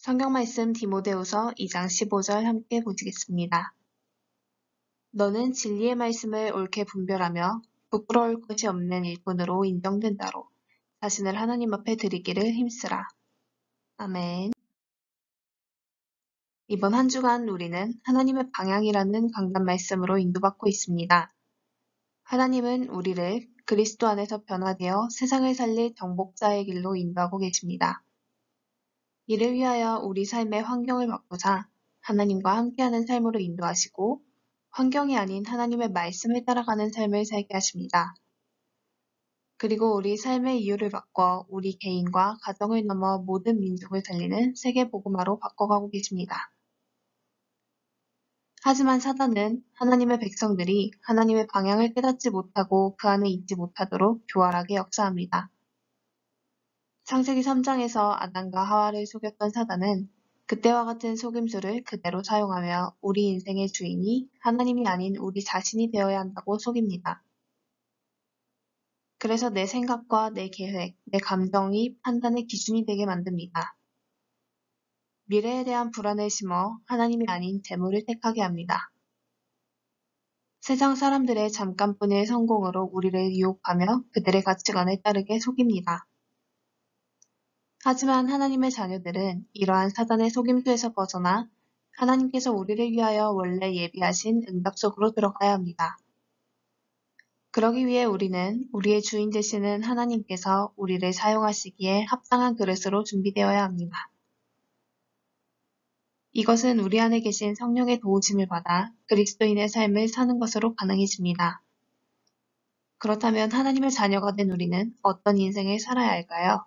성경 말씀 디모데후서 2장 15절 함께 보시겠습니다. 너는 진리의 말씀을 옳게 분별하며 부끄러울 것이 없는 일꾼으로 인정된다로 자신을 하나님 앞에 드리기를 힘쓰라. 아멘. 이번 한 주간 우리는 하나님의 방향이라는 강단 말씀으로 인도받고 있습니다. 하나님은 우리를 그리스도 안에서 변화되어 세상을 살릴 정복자의 길로 인도하고 계십니다. 이를 위하여 우리 삶의 환경을 바꾸사 하나님과 함께하는 삶으로 인도하시고 환경이 아닌 하나님의 말씀을 따라가는 삶을 살게 하십니다. 그리고 우리 삶의 이유를 바꿔 우리 개인과 가정을 넘어 모든 민족을 살리는 세계 복음화로 바꿔가고 계십니다. 하지만 사단은 하나님의 백성들이 하나님의 방향을 깨닫지 못하고 그 안에 있지 못하도록 교활하게 역사합니다. 창세기 3장에서 아담과 하와를 속였던 사단은 그때와 같은 속임수를 그대로 사용하며 우리 인생의 주인이 하나님이 아닌 우리 자신이 되어야 한다고 속입니다. 그래서 내 생각과 내 계획, 내 감정이 판단의 기준이 되게 만듭니다. 미래에 대한 불안을 심어 하나님이 아닌 재물을 택하게 합니다. 세상 사람들의 잠깐뿐의 성공으로 우리를 유혹하며 그들의 가치관을 따르게 속입니다. 하지만 하나님의 자녀들은 이러한 사단의 속임수에서 벗어나 하나님께서 우리를 위하여 원래 예비하신 응답 속으로 들어가야 합니다. 그러기 위해 우리는 우리의 주인 되시는 하나님께서 우리를 사용하시기에 합당한 그릇으로 준비되어야 합니다. 이것은 우리 안에 계신 성령의 도우심을 받아 그리스도인의 삶을 사는 것으로 가능해집니다. 그렇다면 하나님의 자녀가 된 우리는 어떤 인생을 살아야 할까요?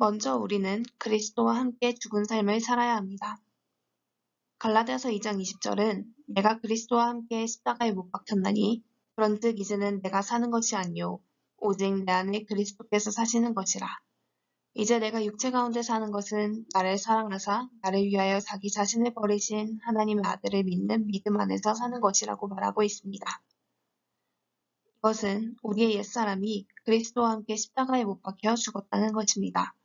먼저 우리는 그리스도와 함께 죽은 삶을 살아야 합니다. 갈라디아서 2장 20절은 내가 그리스도와 함께 십자가에 못 박혔나니 그런즉 이제는 내가 사는 것이 아니요 오직 내 안에 그리스도께서 사시는 것이라. 이제 내가 육체 가운데 사는 것은 나를 사랑하사 나를 위하여 자기 자신을 버리신 하나님의 아들을 믿는 믿음 안에서 사는 것이라고 말하고 있습니다. 이것은 우리의 옛사람이 그리스도와 함께 십자가에 못 박혀 죽었다는 것입니다.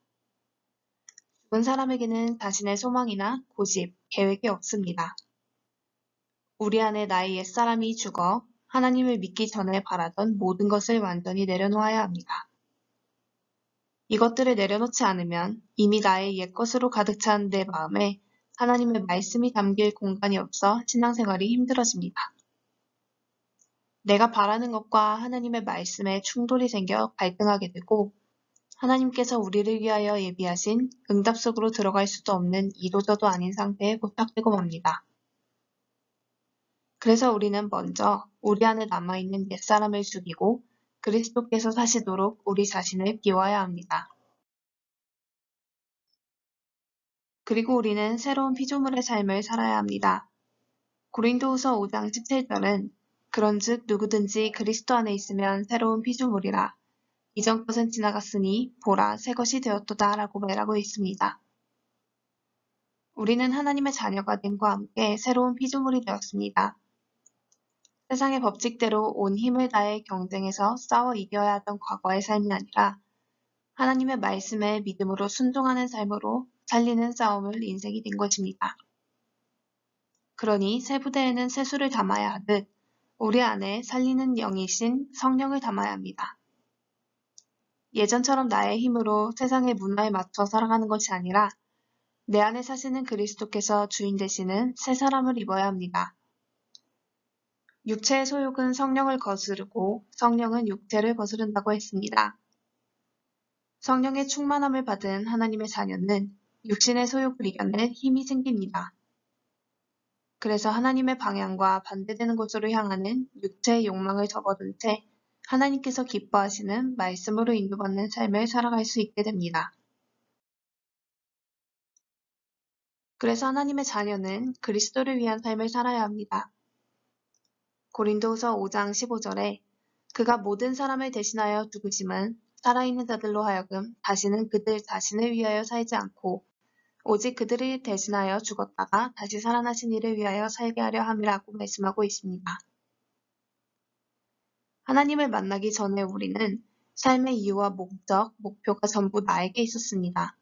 죽은 사람에게는 자신의 소망이나 고집, 계획이 없습니다. 우리 안에 나의 옛사람이 죽어 하나님을 믿기 전에 바라던 모든 것을 완전히 내려놓아야 합니다. 이것들을 내려놓지 않으면 이미 나의 옛것으로 가득 찬 내 마음에 하나님의 말씀이 담길 공간이 없어 신앙생활이 힘들어집니다. 내가 바라는 것과 하나님의 말씀에 충돌이 생겨 갈등하게 되고 하나님께서 우리를 위하여 예비하신 응답 속으로 들어갈 수도 없는 이도저도 아닌 상태에 고착되고 맙니다. 그래서 우리는 먼저 우리 안에 남아있는 옛사람을 죽이고 그리스도께서 사시도록 우리 자신을 비워야 합니다. 그리고 우리는 새로운 피조물의 삶을 살아야 합니다. 고린도후서 5장 17절은 그런즉 누구든지 그리스도 안에 있으면 새로운 피조물이라 이전 것은 지나갔으니 보라 새 것이 되었도다 라고 말하고 있습니다. 우리는 하나님의 자녀가 됨과 함께 새로운 피조물이 되었습니다. 세상의 법칙대로 온 힘을 다해 경쟁해서 싸워 이겨야 하던 과거의 삶이 아니라 하나님의 말씀에 믿음으로 순종하는 삶으로 살리는 싸움을 인생이 된 것입니다. 그러니 새 부대에는 새 수를 담아야 하듯 우리 안에 살리는 영이신 성령을 담아야 합니다. 예전처럼 나의 힘으로 세상의 문화에 맞춰 살아가는 것이 아니라 내 안에 사시는 그리스도께서 주인 되시는 새 사람을 입어야 합니다. 육체의 소욕은 성령을 거스르고 성령은 육체를 거스른다고 했습니다. 성령의 충만함을 받은 하나님의 자녀는 육신의 소욕을 이겨낼 힘이 생깁니다. 그래서 하나님의 방향과 반대되는 곳으로 향하는 육체의 욕망을 접어둔 채 하나님께서 기뻐하시는 말씀으로 인도받는 삶을 살아갈 수 있게 됩니다. 그래서 하나님의 자녀는 그리스도를 위한 삶을 살아야 합니다. 고린도후서 5장 15절에 그가 모든 사람을 대신하여 죽으심은 살아있는 자들로 하여금 다시는 그들 자신을 위하여 살지 않고 오직 그들을 대신하여 죽었다가 다시 살아나신 이를 위하여 살게 하려 함이라고 말씀하고 있습니다. 하나님을 만나기 전에 우리는 삶의 이유와 목적, 목표가 전부 나에게 있었습니다.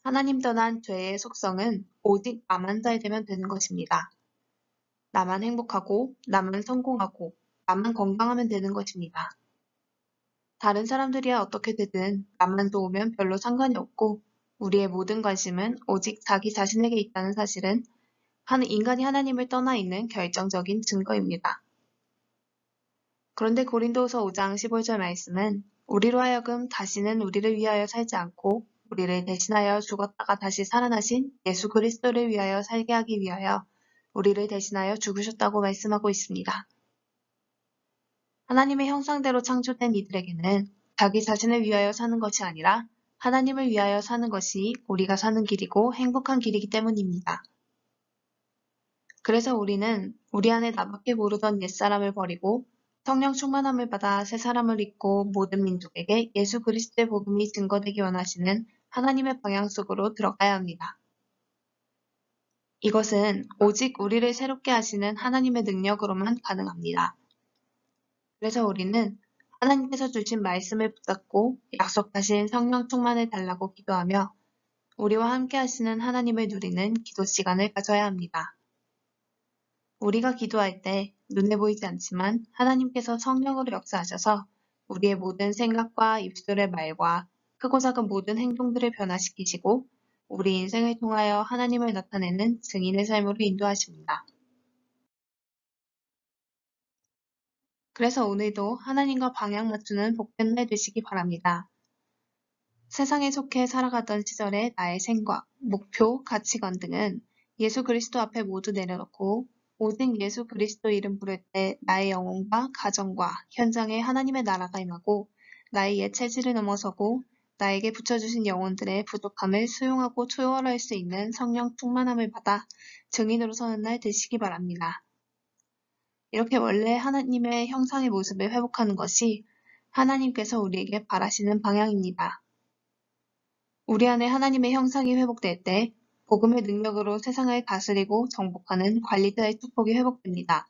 하나님 떠난 죄의 속성은 오직 나만 잘 되면 되는 것입니다. 나만 행복하고, 나만 성공하고, 나만 건강하면 되는 것입니다. 다른 사람들이야 어떻게 되든 나만 좋으면 별로 상관이 없고, 우리의 모든 관심은 오직 자기 자신에게 있다는 사실은 인간이 하나님을 떠나 있는 결정적인 증거입니다. 그런데 고린도후서 5장 15절 말씀은 우리로 하여금 다시는 우리를 위하여 살지 않고 우리를 대신하여 죽었다가 다시 살아나신 예수 그리스도를 위하여 살게 하기 위하여 우리를 대신하여 죽으셨다고 말씀하고 있습니다. 하나님의 형상대로 창조된 이들에게는 자기 자신을 위하여 사는 것이 아니라 하나님을 위하여 사는 것이 우리가 사는 길이고 행복한 길이기 때문입니다. 그래서 우리는 우리 안에 나밖에 모르던 옛사람을 버리고 성령 충만함을 받아 새 사람을 입고 모든 민족에게 예수 그리스도의 복음이 증거되기 원하시는 하나님의 방향 속으로 들어가야 합니다. 이것은 오직 우리를 새롭게 하시는 하나님의 능력으로만 가능합니다. 그래서 우리는 하나님께서 주신 말씀을 붙잡고 약속하신 성령 충만을 달라고 기도하며 우리와 함께 하시는 하나님을 누리는 기도 시간을 가져야 합니다. 우리가 기도할 때 눈에 보이지 않지만 하나님께서 성령으로 역사하셔서 우리의 모든 생각과 입술의 말과 크고 작은 모든 행동들을 변화시키시고 우리 인생을 통하여 하나님을 나타내는 증인의 삶으로 인도하십니다. 그래서 오늘도 하나님과 방향 맞추는 복된 날 되시기 바랍니다. 세상에 속해 살아가던 시절의 나의 생각, 목표, 가치관 등은 예수 그리스도 앞에 모두 내려놓고 오직 예수 그리스도 이름 부를 때 나의 영혼과 가정과 현장에 하나님의 나라가 임하고 나의 옛 체질을 넘어서고 나에게 붙여주신 영혼들의 부족함을 수용하고 초월할 수 있는 성령 충만함을 받아 증인으로 서는 날 되시기 바랍니다. 이렇게 원래 하나님의 형상의 모습을 회복하는 것이 하나님께서 우리에게 바라시는 방향입니다. 우리 안에 하나님의 형상이 회복될 때 복음의 능력으로 세상을 다스리고 정복하는 관리자의 축복이 회복됩니다.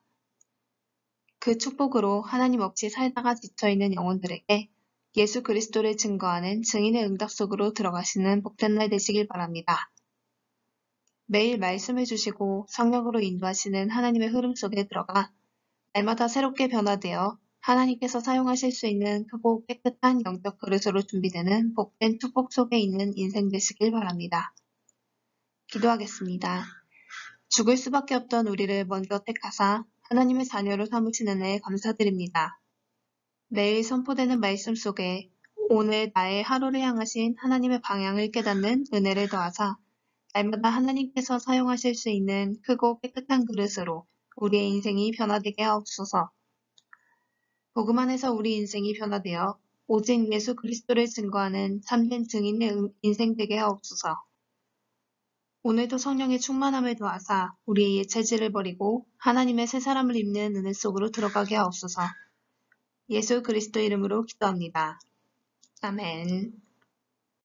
그 축복으로 하나님 없이 살다가 지쳐있는 영혼들에게 예수 그리스도를 증거하는 증인의 응답 속으로 들어가시는 복된 날 되시길 바랍니다. 매일 말씀을 주시고 성령으로 인도하시는 하나님의 흐름 속에 들어가 날마다 새롭게 변화되어 하나님께서 사용하실 수 있는 크고 깨끗한 영적 그릇으로 준비되는 복된 축복 속에 있는 인생 되시길 바랍니다. 기도하겠습니다. 죽을 수밖에 없던 우리를 먼저 택하사 하나님의 자녀로 삼으시는 은혜에 감사드립니다. 매일 선포되는 말씀 속에 오늘 나의 하루를 향하신 하나님의 방향을 깨닫는 은혜를 더하사 날마다 하나님께서 사용하실 수 있는 크고 깨끗한 그릇으로 우리의 인생이 변화되게 하옵소서. 복음 안에서 우리 인생이 변화되어 오직 예수 그리스도를 증거하는 참된 증인의 인생 되게 하옵소서. 오늘도 성령의 충만함을 더하사 우리의 옛 체질을 버리고 하나님의 새 사람을 입는 은혜 속으로 들어가게 하옵소서. 예수 그리스도 이름으로 기도합니다. 아멘.